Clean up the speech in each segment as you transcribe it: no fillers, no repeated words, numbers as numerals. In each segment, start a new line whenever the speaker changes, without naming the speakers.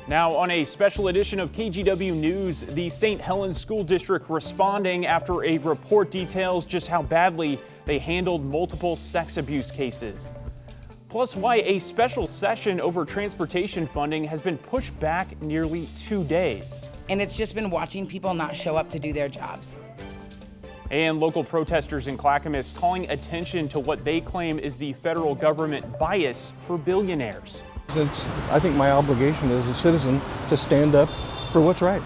Now, on a special edition of KGW News, the St. Helens School District responding after a report details just how badly they handled multiple sex abuse cases. Plus, why a special session over transportation funding has been pushed back nearly 2 days.
And it's just been watching people not show up to do their jobs.
And local protesters in Clackamas calling attention to what they claim is the federal government bias for billionaires.
It's, I think, my obligation as a citizen to stand up for what's right.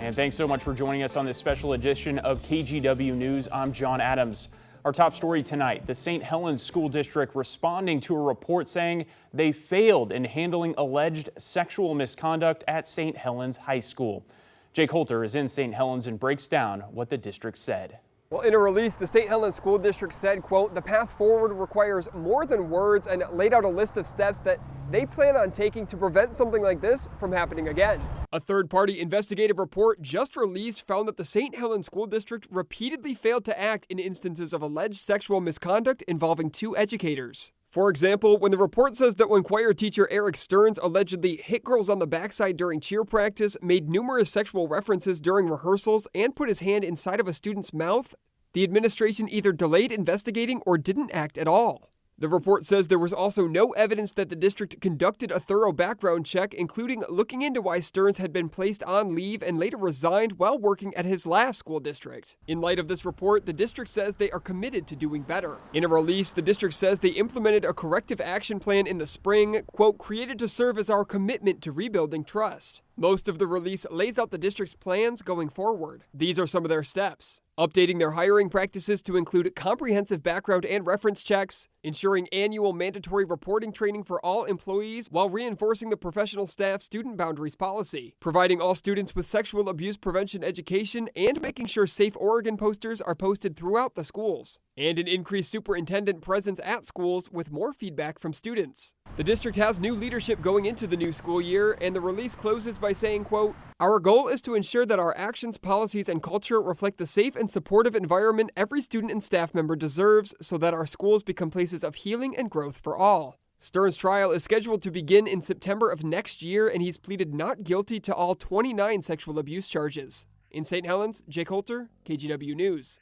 And thanks so much for joining us on this special edition of KGW News. I'm John Adams. Our top story tonight, the St. Helens School District responding to a report saying they failed in handling alleged sexual misconduct at St. Helens High School. Jake Holter is in St. Helens and breaks down what the district said.
Well, in a release, the St. Helens School District said, quote, "The path forward requires more than words," and laid out a list of steps that they plan on taking to prevent something like this from happening again. A third-party investigative report just released found that the St. Helens School District repeatedly failed to act in instances of alleged sexual misconduct involving 2 educators. For example, when the report says that when choir teacher Eric Stearns allegedly hit girls on the backside during cheer practice, made numerous sexual references during rehearsals, and put his hand inside of a student's mouth, the administration either delayed investigating or didn't act at all. The report says there was also no evidence that the district conducted a thorough background check, including looking into why Stearns had been placed on leave and later resigned while working at his last school district. In light of this report, the district says they are committed to doing better. In a release, the district says they implemented a corrective action plan in the spring, quote, "created to serve as our commitment to rebuilding trust." Most of the release lays out the district's plans going forward. These are some of their steps: updating their hiring practices to include comprehensive background and reference checks, ensuring annual mandatory reporting training for all employees while reinforcing the professional staff student boundaries policy, providing all students with sexual abuse prevention education, and making sure Safe Oregon posters are posted throughout the schools, and an increased superintendent presence at schools with more feedback from students. The district has new leadership going into the new school year, and the release closes by saying, quote, "Our goal is to ensure that our actions, policies, and culture reflect the safe and supportive environment every student and staff member deserves so that our schools become places of healing and growth for all." Stearns' trial is scheduled to begin in September of next year, and he's pleaded not guilty to all 29 sexual abuse charges. In St. Helens, Jake Holter, KGW News.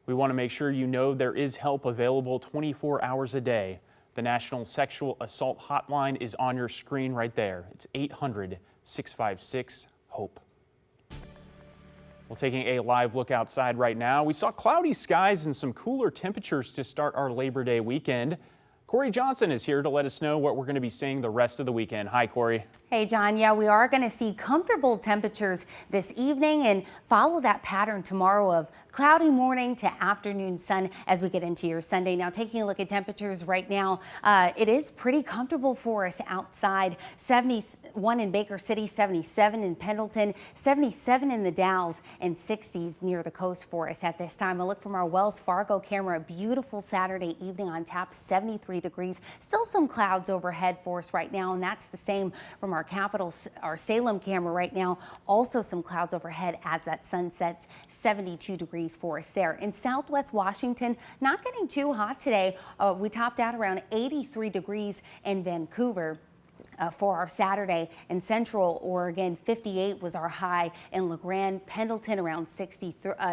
We want to make sure you know there is help available 24 hours a day. The National Sexual Assault Hotline is on your screen right there. It's 800-656-HOPE. Well, taking a live look outside right now, we saw cloudy skies and some cooler temperatures to start our Labor Day weekend. Corey Johnson is here to let us know what we're going to be seeing the rest of the weekend. Hi, Corey.
Hey, John. Yeah, we are going to see comfortable temperatures this evening and follow that pattern tomorrow of cloudy morning to afternoon sun as we get into your Sunday. Now, taking a look at temperatures right now, it is pretty comfortable for us outside. 71 in Baker City, 77 in Pendleton, 77 in the Dalles, and 60s near the coast for us at this time. A look from our Wells Fargo camera. A beautiful Saturday evening on tap, 73 degrees. Still some clouds overhead for us right now, and that's the same from our our Salem camera right now. Also some clouds overhead as that sun sets, 72 degrees for us there. In Southwest Washington, not getting too hot today. We topped out around 83 degrees in Vancouver. For our Saturday. In Central Oregon, 58 was our high. In LeGrand, Pendleton around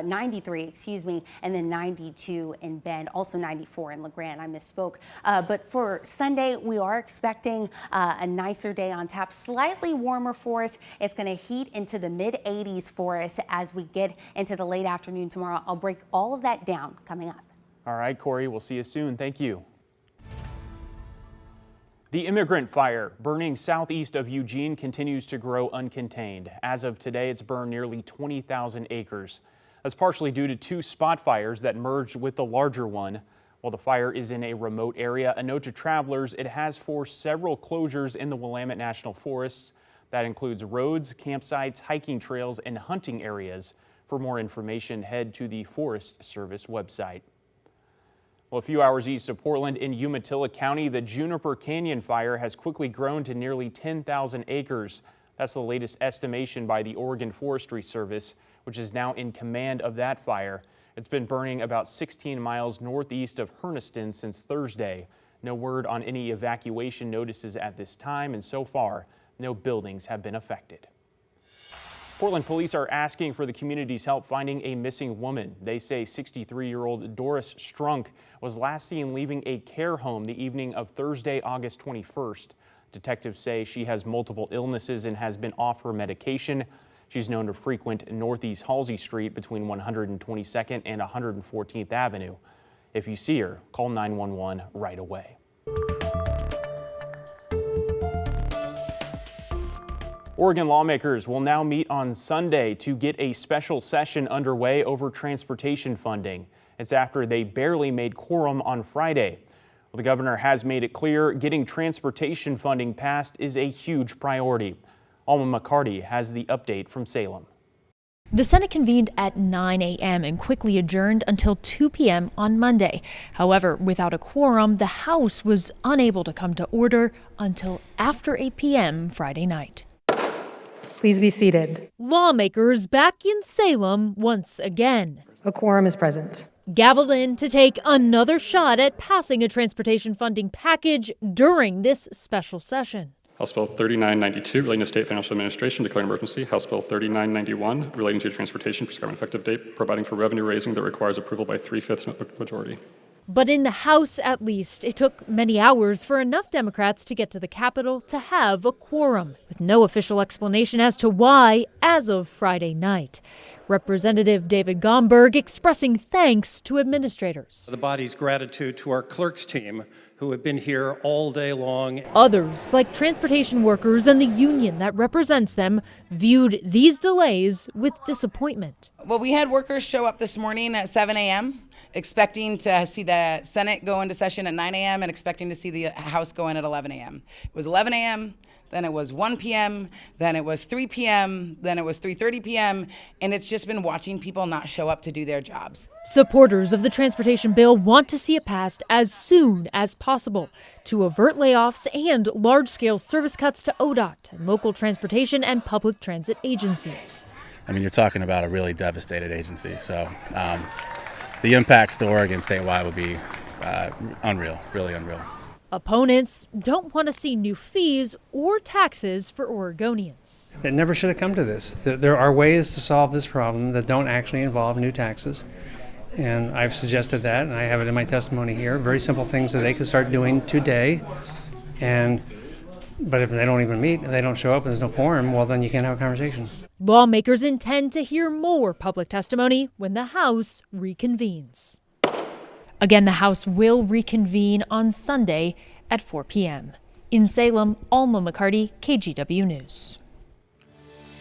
93, excuse me, and then 92 in Bend, also 94 in LeGrand. I misspoke. But for Sunday, we are expecting a nicer day on tap, slightly warmer for us. It's going to heat into the mid 80s for us as we get into the late afternoon tomorrow. I'll break all of that down coming up.
All right, Corey, we'll see you soon. Thank you. The immigrant fire burning southeast of Eugene continues to grow uncontained. As of today, it's burned nearly 20,000 acres. That's partially due to 2 spot fires that merged with the larger one. While the fire is in a remote area, a note to travelers, it has forced several closures in the Willamette National Forests. That includes roads, campsites, hiking trails, and hunting areas. For more information, head to the Forest Service website. Well, a few hours east of Portland in Umatilla County, the Juniper Canyon fire has quickly grown to nearly 10,000 acres. That's the latest estimation by the Oregon Forestry Service, which is now in command of that fire. It's been burning about 16 miles northeast of Hermiston since Thursday. No word on any evacuation notices at this time, and so far, no buildings have been affected. Portland police are asking for the community's help finding a missing woman. They say 63-year-old Doris Strunk was last seen leaving a care home the evening of Thursday, August 21st. Detectives say she has multiple illnesses and has been off her medication. She's known to frequent Northeast Halsey Street between 122nd and 114th Avenue. If you see her, call 911 right away. Oregon lawmakers will now meet on Sunday to get a special session underway over transportation funding. It's after they barely made quorum on Friday. Well, the governor has made it clear getting transportation funding passed is a huge priority. Alma McCarty has the update from Salem.
The Senate convened at 9 a.m. and quickly adjourned until 2 p.m. on Monday. However, without a quorum, the House was unable to come to order until after 8 p.m. Friday night.
Please be seated.
Lawmakers back in Salem once again.
A quorum is present.
Gavelled in to take another shot at passing a transportation funding package during this special session.
House Bill 3992 relating to state financial administration declaring emergency. House Bill 3991 relating to transportation prescribing effective date, providing for revenue raising that requires approval by 3/5 majority.
But in the House, at least, it took many hours for enough Democrats to get to the Capitol to have a quorum, with no official explanation as to why as of Friday night. Representative David Gomberg expressing thanks to administrators.
The body's gratitude to our clerks team who have been here all day long.
Others, like transportation workers and the union that represents them, viewed these delays with disappointment.
Well, we had workers show up this morning at 7 a.m. expecting to see the Senate go into session at 9 a.m. and expecting to see the House go in at 11 a.m. It was 11 a.m., then it was 1 p.m., then it was 3 p.m., then it was 3:30 p.m., and it's just been watching people not show up to do their jobs.
Supporters of the transportation bill want to see it passed as soon as possible to avert layoffs and large-scale service cuts to ODOT and local transportation and public transit agencies.
I mean, you're talking about a really devastated agency, so the impacts to Oregon statewide would be unreal, really unreal.
Opponents don't want to see new fees or taxes for Oregonians.
It never should have come to this. There are ways to solve this problem that don't actually involve new taxes. And I've suggested that, and I have it in my testimony here. Very simple things that they can start doing today. But if they don't even meet, if they don't show up and there's no quorum, well, then you can't have a conversation.
Lawmakers intend to hear more public testimony when the House reconvenes. Again, the House will reconvene on Sunday at 4 p.m. In Salem, Alma McCarty, KGW News.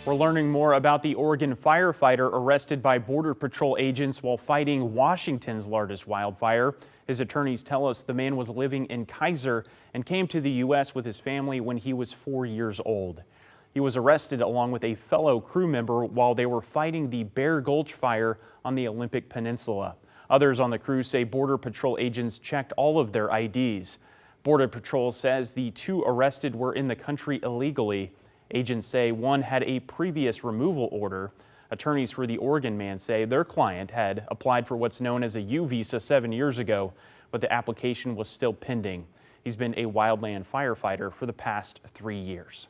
We're learning more about the Oregon firefighter arrested by Border Patrol agents while fighting Washington's largest wildfire. His attorneys tell us the man was living in Kaiser and came to the U.S. with his family when he was 4 years old. He was arrested along with a fellow crew member while they were fighting the Bear Gulch fire on the Olympic Peninsula. Others on the crew say Border Patrol agents checked all of their IDs. Border Patrol says the two arrested were in the country illegally. Agents say one had a previous removal order. Attorneys for the Oregon man say their client had applied for what's known as a U visa 7 years ago, but the application was still pending. He's been a wildland firefighter for the past 3 years.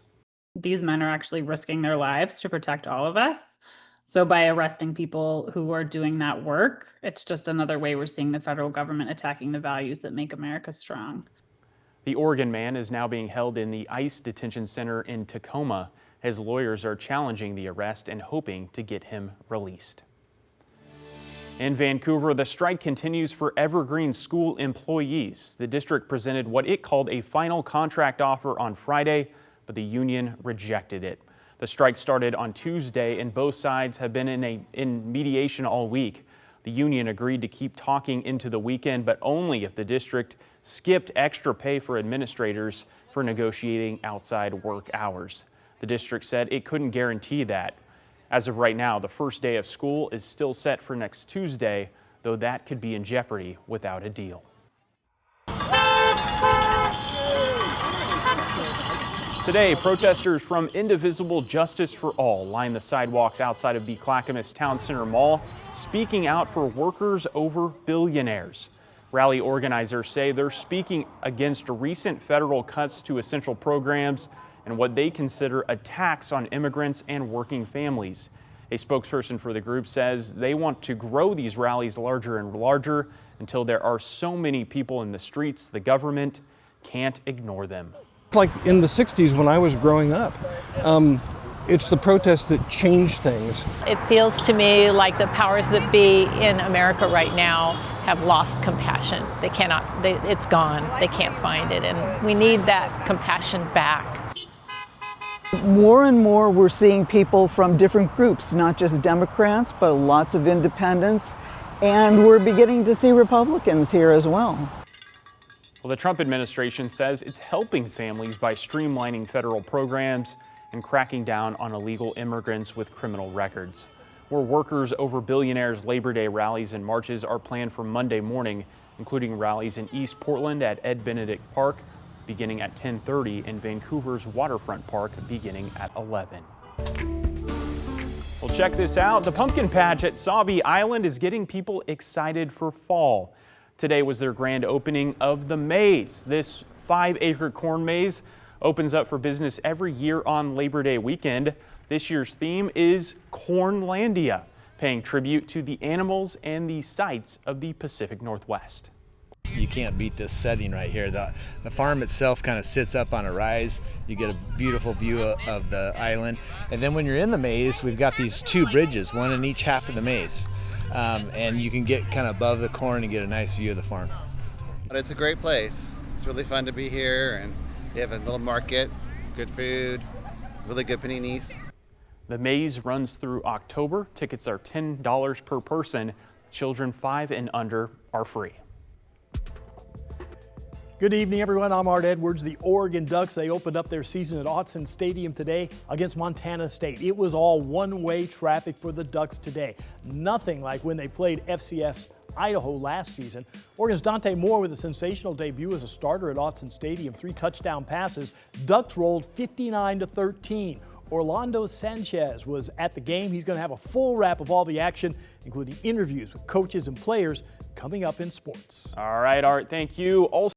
These men are actually risking their lives to protect all of us. So by arresting people who are doing that work, it's just another way we're seeing the federal government attacking the values that make America strong.
The Oregon man is now being held in the ICE detention center in Tacoma. His lawyers are challenging the arrest and hoping to get him released. In Vancouver, the strike continues for Evergreen school employees. The district presented what it called a final contract offer on Friday, but the union rejected it. The strike started on Tuesday and both sides have been in mediation all week. The union agreed to keep talking into the weekend, but only if the district skipped extra pay for administrators for negotiating outside work hours. The district said it couldn't guarantee that. As of right now, the first day of school is still set for next Tuesday, though that could be in jeopardy without a deal. Today, protesters from Indivisible Justice for All lined the sidewalks outside of the Clackamas Town Center Mall, speaking out for workers over billionaires. Rally organizers say they're speaking against recent federal cuts to essential programs and what they consider attacks on immigrants and working families. A spokesperson for the group says they want to grow these rallies larger and larger until there are so many people in the streets the government can't ignore them.
Like in the 60s when I was growing up, it's the protests that change things.
It feels to me like the powers that be in America right now have lost compassion. They cannot, it's gone. They can't find it, and we need that compassion back.
More and more we're seeing people from different groups, not just Democrats, but lots of independents, and we're beginning to see Republicans here as well.
Well, the Trump administration says it's helping families by streamlining federal programs and cracking down on illegal immigrants with criminal records. More workers over billionaires' Labor Day rallies and marches are planned for Monday morning, including rallies in East Portland at Ed Benedict Park beginning at 10:30 and Vancouver's Waterfront Park beginning at 11. Well, check this out. The pumpkin patch at Sauvie Island is getting people excited for fall. Today was their grand opening of the maze. This 5-acre corn maze opens up for business every year on Labor Day weekend. This year's theme is Cornlandia, paying tribute to the animals and the sights of the Pacific Northwest.
You can't beat this setting right here. The farm itself kind of sits up on a rise. You get a beautiful view of the island. And then when you're in the maze, we've got these 2 bridges, one in each half of the maze. And you can get kind of above the corn and get a nice view of the farm.
But it's a great place. It's really fun to be here, and they have a little market, good food, really good paninis.
The maze runs through October. Tickets are $10 per person. Children 5 and under are free.
Good evening, everyone. I'm Art Edwards. The Oregon Ducks, they opened up their season at Autzen Stadium today against Montana State. It was all one-way traffic for the Ducks today. Nothing like when they played FCF's Idaho last season. Oregon's Dante Moore with a sensational debut as a starter at Autzen Stadium. 3 touchdown passes. Ducks rolled 59-13. Orlando Sanchez was at the game. He's going to have a full wrap of all the action, including interviews with coaches and players, coming up in sports.
All right, Art, thank you. Also